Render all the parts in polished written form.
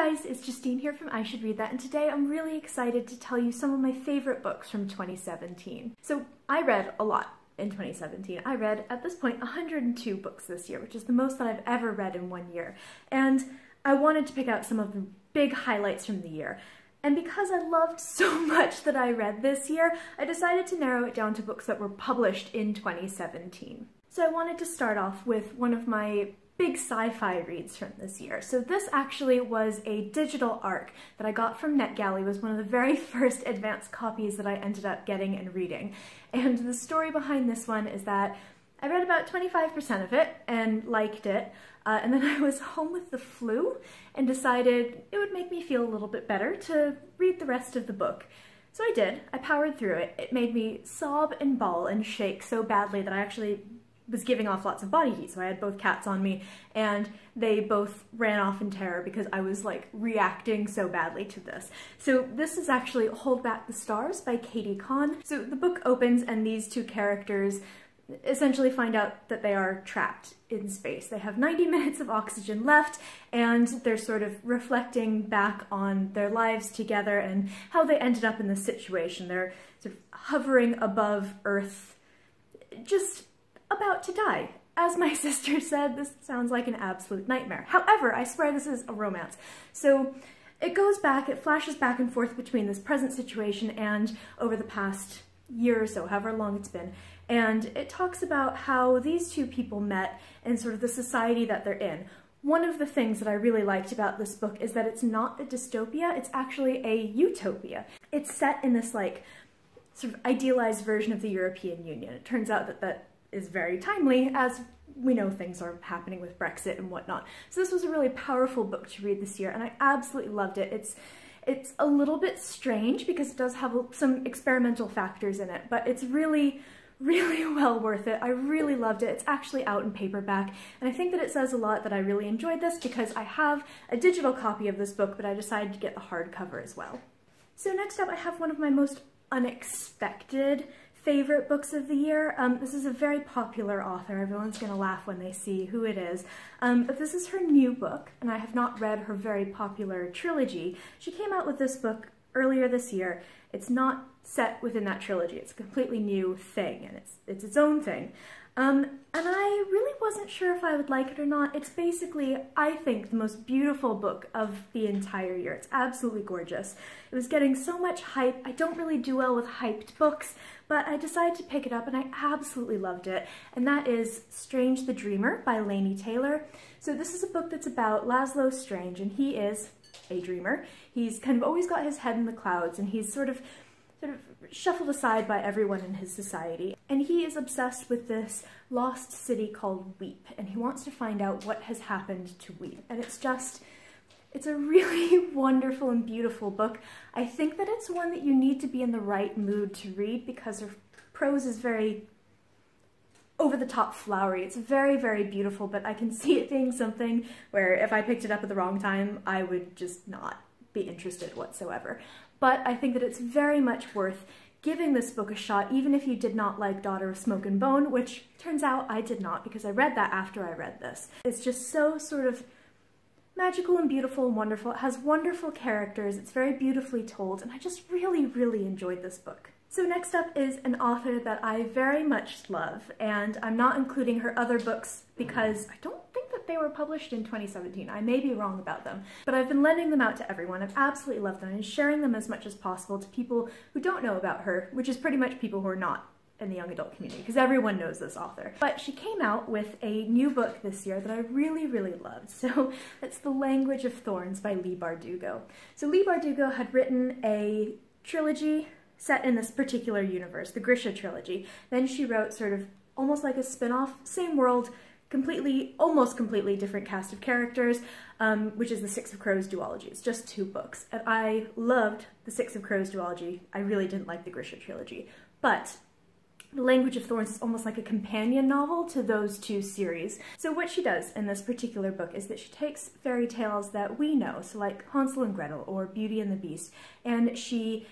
guys, it's Justine here from I Should Read That, and today I'm really excited to tell you some of my favorite books from 2017. So I read a lot in 2017. I read, at this point, 102 books this year, which is the most that I've ever read in one year. And I wanted to pick out some of the big highlights from the year. And because I loved so much that I read this year, I decided to narrow it down to books that were published in 2017. So I wanted to start off with one of my big sci-fi reads from this year. So this actually was a digital ARC that I got from NetGalley. It was one of the very first advanced copies that I ended up getting and reading. And the story behind this one is that I read about 25% of it and liked it, and then I was home with the flu and decided it would make me feel a little bit better to read the rest of the book. So I did. I powered through it. It made me sob and bawl and shake so badly that I actually was giving off lots of body heat, so I had both cats on me, and they both ran off in terror because I was like reacting so badly to this. So this is actually Hold Back the Stars by Katie Kahn. So the book opens and these two characters essentially find out that they are trapped in space. They have 90 minutes of oxygen left, and they're sort of reflecting back on their lives together and how they ended up in this situation. They're sort of hovering above Earth, just about to die. As my sister said, this sounds like an absolute nightmare. However, I swear this is a romance. So it goes back, it flashes back and forth between this present situation and over the past year or so, however long it's been. And it talks about how these two people met and sort of the society that they're in. One of the things that I really liked about this book is that it's not a dystopia, it's actually a utopia. It's set in this like sort of idealized version of the European Union. It turns out that that is very timely, as we know things are happening with Brexit and whatnot. So this was a really powerful book to read this year, and I absolutely loved it. It's a little bit strange because it does have some experimental factors in it, but it's really well worth it. I really loved it. It's actually out in paperback, and I think that it says a lot that I really enjoyed this because I have a digital copy of this book, but I decided to get the hardcover as well. So next up, I have one of my most unexpected favorite books of the year. This is a very popular author. Everyone's gonna laugh when they see who it is. But this is her new book, and I have not read her very popular trilogy. She came out with this book earlier this year. It's not set within that trilogy. It's a completely new thing, and it's its own thing. And I really wasn't sure if I would like it or not. It's basically, I think, the most beautiful book of the entire year. It's absolutely gorgeous. It was getting so much hype. I don't really do well with hyped books, but I decided to pick it up and I absolutely loved it. And that is Strange the Dreamer by Laini Taylor. So this is a book that's about Laszlo Strange, and he is a dreamer. He's kind of always got his head in the clouds, and he's sort of shuffled aside by everyone in his society. And he is obsessed with this lost city called Weep, and he wants to find out what has happened to Weep. And it's a really wonderful and beautiful book. I think that it's one that you need to be in the right mood to read because her prose is very over-the-top flowery. It's very beautiful, but I can see it being something where if I picked it up at the wrong time, I would just not be interested whatsoever. But I think that it's very much worth giving this book a shot, even if you did not like Daughter of Smoke and Bone, which turns out I did not, because I read that after I read this. It's just so sort of magical and beautiful and wonderful. It has wonderful characters, it's very beautifully told, and I just really enjoyed this book. So next up is an author that I very much love, and I'm not including her other books because I don't think that they were published in 2017. I may be wrong about them, but I've been lending them out to everyone. I've absolutely loved them and sharing them as much as possible to people who don't know about her, which is pretty much people who are not in the young adult community, because everyone knows this author. But she came out with a new book this year that I really loved. So it's The Language of Thorns by Leigh Bardugo. So Leigh Bardugo had written a trilogy set in this particular universe, the Grisha trilogy. Then she wrote sort of almost like a spin-off, same world, almost completely different cast of characters, which is the Six of Crows duology. It's just 2 books. And I loved the Six of Crows duology. I really didn't like the Grisha trilogy. But The Language of Thorns is almost like a companion novel to those 2 series. So what she does in this particular book is that she takes fairy tales that we know, so like Hansel and Gretel or Beauty and the Beast, and she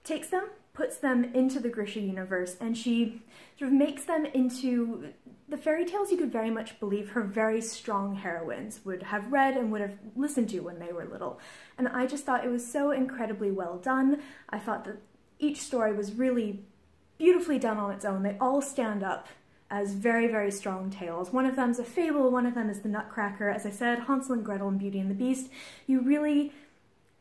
takes them puts them into the Grisha universe, and she sort of makes them into the fairy tales you could very much believe her very strong heroines would have read and would have listened to when they were little. And I just thought it was so incredibly well done. I thought that each story was really beautifully done on its own. They all stand up as very, very strong tales. One of them is a fable, one of them is the Nutcracker. As I said, Hansel and Gretel and Beauty and the Beast. You really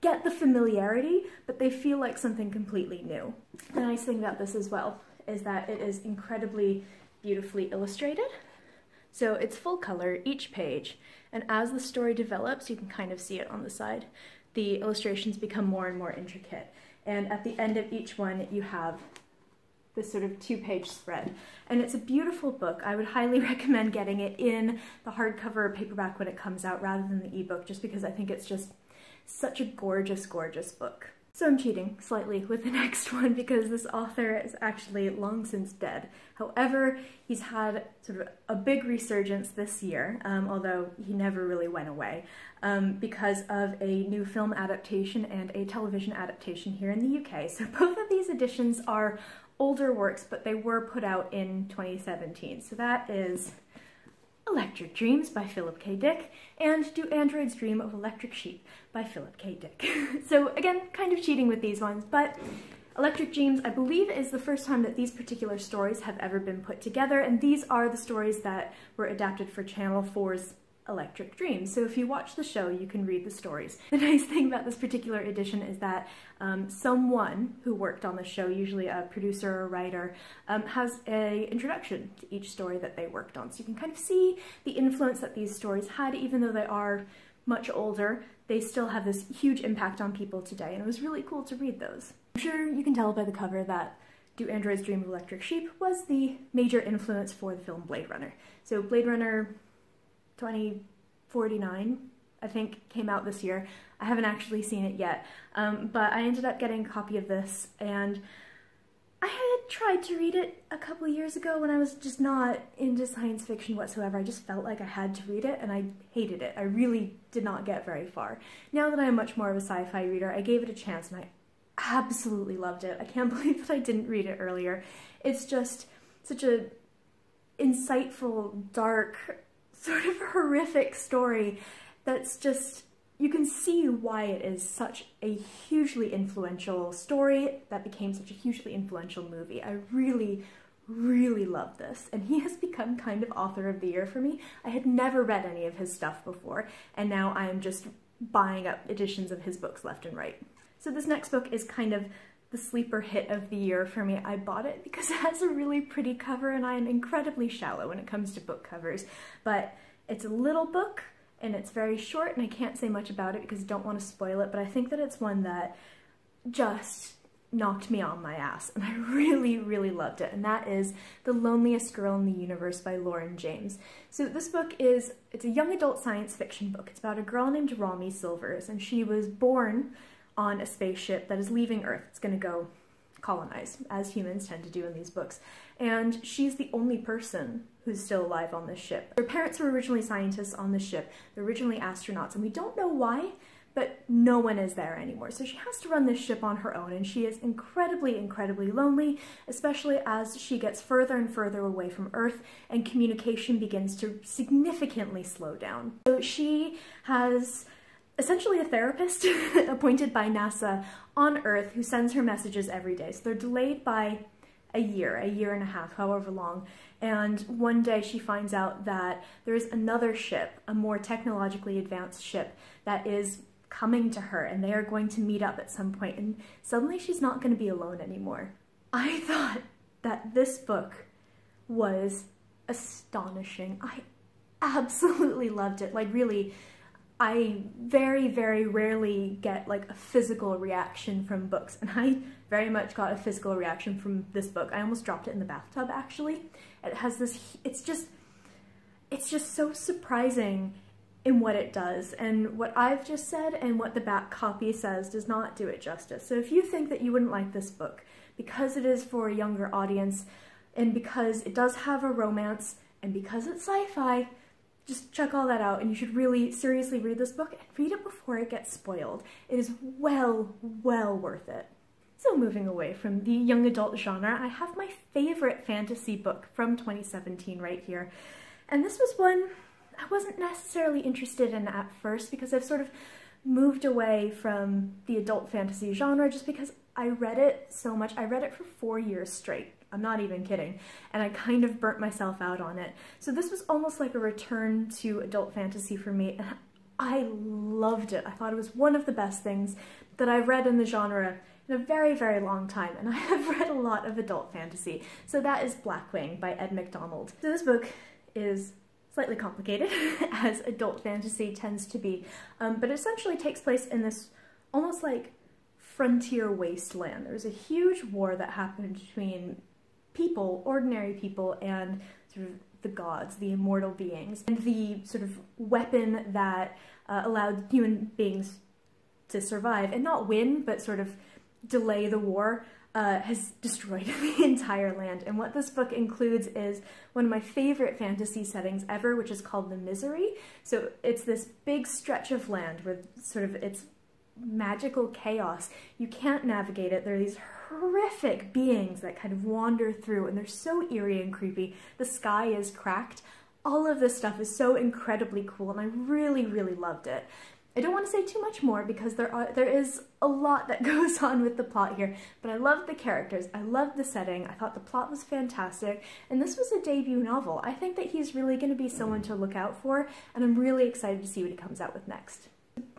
get the familiarity, but they feel like something completely new. The nice thing about this as well is that it is incredibly beautifully illustrated. So it's full color, each page, and as the story develops, you can kind of see it on the side, the illustrations become more and more intricate. And at the end of each one, you have this sort of 2-page spread. And it's a beautiful book. I would highly recommend getting it in the hardcover or paperback when it comes out rather than the ebook, just because I think it's just such a gorgeous, gorgeous book. So I'm cheating slightly with the next one because this author is actually long since dead. However, he's had sort of a big resurgence this year, although he never really went away, because of a new film adaptation and a television adaptation here in the UK. So both of these editions are older works, but they were put out in 2017. So that is Electric Dreams by Philip K. Dick and Do Androids Dream of Electric Sheep by Philip K. Dick. So again, kind of cheating with these ones, but Electric Dreams, I believe, is the first time that these particular stories have ever been put together, and these are the stories that were adapted for Channel 4's Electric Dreams. So if you watch the show, you can read the stories. The nice thing about this particular edition is that someone who worked on the show, usually a producer or a writer, has an introduction to each story that they worked on. So you can kind of see the influence that these stories had, even though they are much older, they still have this huge impact on people today, and it was really cool to read those. I'm sure you can tell by the cover that Do Androids Dream of Electric Sheep was the major influence for the film Blade Runner. So Blade Runner 2049, I think, came out this year. I haven't actually seen it yet, but I ended up getting a copy of this, and I had tried to read it a couple of years ago when I was just not into science fiction whatsoever. I just felt like I had to read it, and I hated it. I really did not get very far. Now that I'm much more of a sci-fi reader, I gave it a chance, and I absolutely loved it. I can't believe that I didn't read it earlier. It's just such a insightful, dark, sort of horrific story that's just, you can see why it is such a hugely influential story that became such a hugely influential movie. I really, really love this, and he has become kind of author of the year for me. I had never read any of his stuff before, and now I am just buying up editions of his books left and right. So this next book is kind of the sleeper hit of the year for me. I bought it because it has a really pretty cover, and I am incredibly shallow when it comes to book covers, but it's a little book, and it's very short, and I can't say much about it because I don't want to spoil it, but I think that it's one that just knocked me on my ass, and I really, really loved it, and that is The Loneliest Girl in the Universe by Lauren James. So this book it's a young adult science fiction book. It's about a girl named Romy Silvers, and she was born on a spaceship that is leaving Earth. It's going to go colonize, as humans tend to do in these books, and she's the only person who's still alive on this ship. Her parents were originally scientists on the ship. They're originally astronauts, and we don't know why, but no one is there anymore. So she has to run this ship on her own, and she is incredibly, incredibly lonely, especially as she gets further and further away from Earth, and communication begins to significantly slow down. So she has essentially a therapist appointed by NASA on Earth who sends her messages every day. So they're delayed by a year and a half, however long. And one day she finds out that there's another ship, a more technologically advanced ship, that is coming to her, and they are going to meet up at some point, and suddenly she's not going to be alone anymore. I thought that this book was astonishing. I absolutely loved it. Like, really, I very, very rarely get like a physical reaction from books, and I very much got a physical reaction from this book. I almost dropped it in the bathtub, actually. It has this, it's just so surprising in what it does, and what I've just said and what the back copy says does not do it justice. So if you think that you wouldn't like this book because it is for a younger audience, and because it does have a romance, and because it's sci-fi, just check all that out, and you should really seriously read this book and read it before it gets spoiled. It is well worth it. So moving away from the young adult genre, I have my favorite fantasy book from 2017 right here. And this was one I wasn't necessarily interested in at first because I've sort of moved away from the adult fantasy genre just because I read it so much. I read it for 4 years straight. I'm not even kidding. And I kind of burnt myself out on it. So this was almost like a return to adult fantasy for me. And I loved it. I thought it was one of the best things that I've read in the genre in a very, very long time, and I have read a lot of adult fantasy. So that is Blackwinged by Ed McDonald. So this book is slightly complicated, as adult fantasy tends to be, but it essentially takes place in this almost like frontier wasteland. There was a huge war that happened between people, ordinary people, and sort of the gods, the immortal beings, and the sort of weapon that allowed human beings to survive, and not win, but sort of delay the war, has destroyed the entire land. And what this book includes is one of my favorite fantasy settings ever, which is called The Misery. So it's this big stretch of land where sort of it's magical chaos. You can't navigate it. There are these horrific beings that kind of wander through, and they're so eerie and creepy. The sky is cracked. All of this stuff is so incredibly cool, and I really, really loved it. I don't want to say too much more because there is a lot that goes on with the plot here, but I loved the characters, I loved the setting, I thought the plot was fantastic, and this was a debut novel. I think that he's really going to be someone to look out for, and I'm really excited to see what he comes out with next.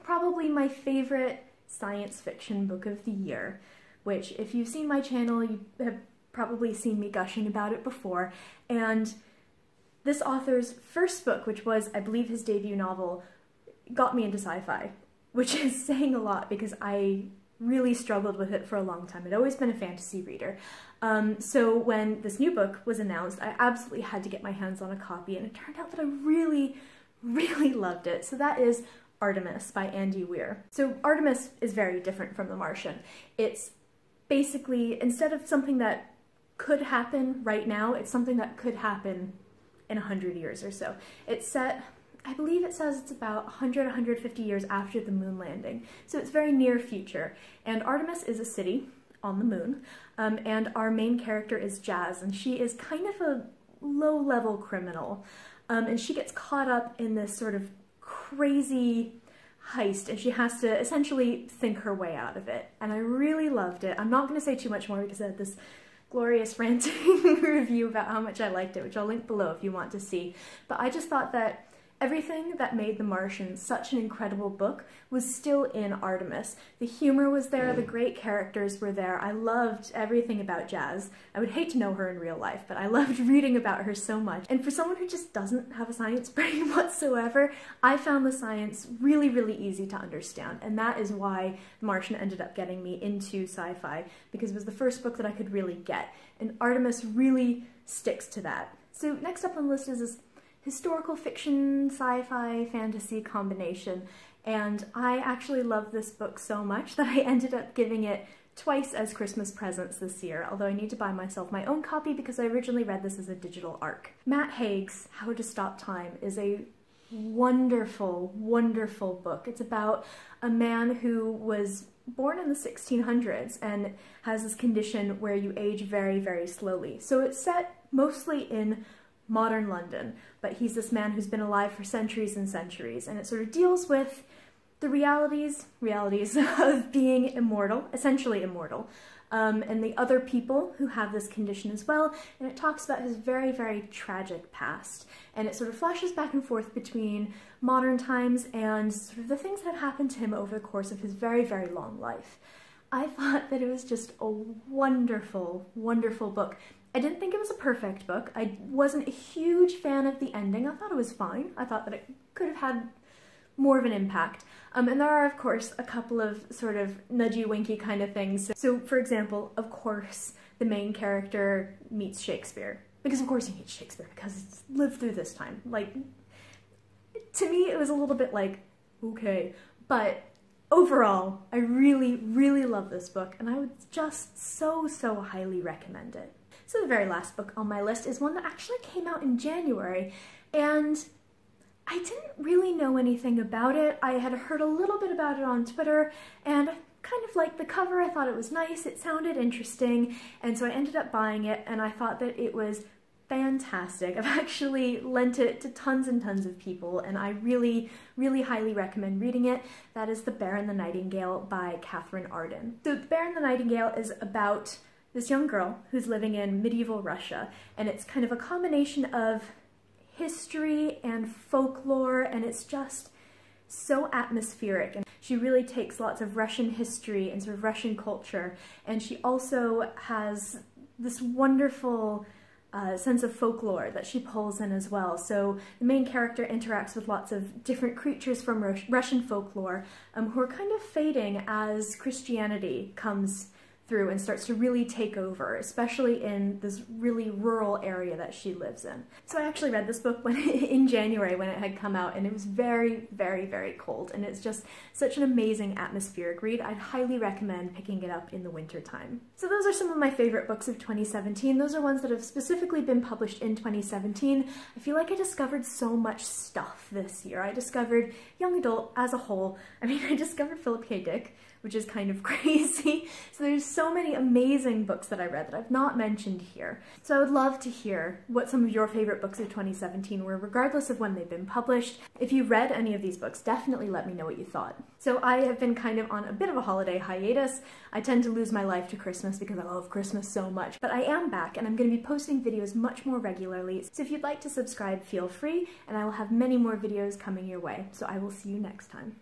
Probably my favorite science fiction book of the year, which if you've seen my channel, you have probably seen me gushing about it before, and this author's first book, which was, I believe, his debut novel, got me into sci-fi, which is saying a lot because I really struggled with it for a long time. I'd always been a fantasy reader. So when this new book was announced, I absolutely had to get my hands on a copy, and it turned out that I really, really loved it. So that is Artemis by Andy Weir. So Artemis is very different from The Martian. It's basically, instead of something that could happen right now, it's something that could happen in 100 years or so. It's set, I believe it says it's about 100, 150 years after the moon landing. So it's very near future. And Artemis is a city on the moon, and our main character is Jazz, and she is kind of a low-level criminal. And she gets caught up in this sort of crazy heist, and she has to essentially think her way out of it. And I really loved it. I'm not going to say too much more because I had this glorious ranting review about how much I liked it, which I'll link below if you want to see. But I just thought that everything that made The Martian such an incredible book was still in Artemis. The humor was there, the great characters were there. I loved everything about Jazz. I would hate to know her in real life, but I loved reading about her so much. And for someone who just doesn't have a science brain whatsoever, I found the science really, really easy to understand. And that is why The Martian ended up getting me into sci-fi, because it was the first book that I could really get. And Artemis really sticks to that. So next up on the list is this historical fiction, sci-fi, fantasy combination, and I actually love this book so much that I ended up giving it twice as Christmas presents this year, although I need to buy myself my own copy because I originally read this as a digital ARC. Matt Haig's How to Stop Time is a wonderful, wonderful book. It's about a man who was born in the 1600s and has this condition where you age very, very slowly. So it's set mostly in modern London, but he's this man who's been alive for centuries and centuries, and it sort of deals with the realities of being immortal, essentially immortal, and the other people who have this condition as well, and it talks about his very, very tragic past, and it sort of flashes back and forth between modern times and sort of the things that have happened to him over the course of his very, very long life. I thought that it was just a wonderful, wonderful book. I didn't think it was a perfect book. I wasn't a huge fan of the ending. I thought it was fine. I thought that it could have had more of an impact. And there are, of course, a couple of sort of nudgy-winky kind of things. So, for example, of course, the main character meets Shakespeare. Because, of course, he meets Shakespeare, because he's lived through this time. Like, to me, it was a little bit like, okay. But overall, I really, really love this book, and I would just so, so highly recommend it. So the very last book on my list is one that actually came out in January, and I didn't really know anything about it. I had heard a little bit about it on Twitter, and I kind of liked the cover. I thought it was nice, it sounded interesting, and so I ended up buying it, and I thought that it was fantastic. I've actually lent it to tons and tons of people, and I really, really highly recommend reading it. That is The Bear and the Nightingale by Catherine Arden. So The Bear and the Nightingale is about this young girl who's living in medieval Russia, and it's kind of a combination of history and folklore, and it's just so atmospheric. And she really takes lots of Russian history and sort of Russian culture, and she also has this wonderful sense of folklore that she pulls in as well. So the main character interacts with lots of different creatures from Russian folklore who are kind of fading as Christianity comes through and starts to really take over, especially in this really rural area that she lives in. So I actually read this book in January when it had come out, and it was very, very, very cold, and it's just such an amazing atmospheric read. I'd highly recommend picking it up in the winter time. So those are some of my favorite books of 2017. Those are ones that have specifically been published in 2017. I feel like I discovered so much stuff this year. I discovered young adult as a whole. I mean, I discovered Philip K. Dick, which is kind of crazy. So there's so many amazing books that I read that I've not mentioned here. So I would love to hear what some of your favorite books of 2017 were, regardless of when they've been published. If you read any of these books, definitely let me know what you thought. So I have been kind of on a bit of a holiday hiatus. I tend to lose my life to Christmas because I love Christmas so much, but I am back and I'm going to be posting videos much more regularly. So if you'd like to subscribe, feel free, and I will have many more videos coming your way. So I will see you next time.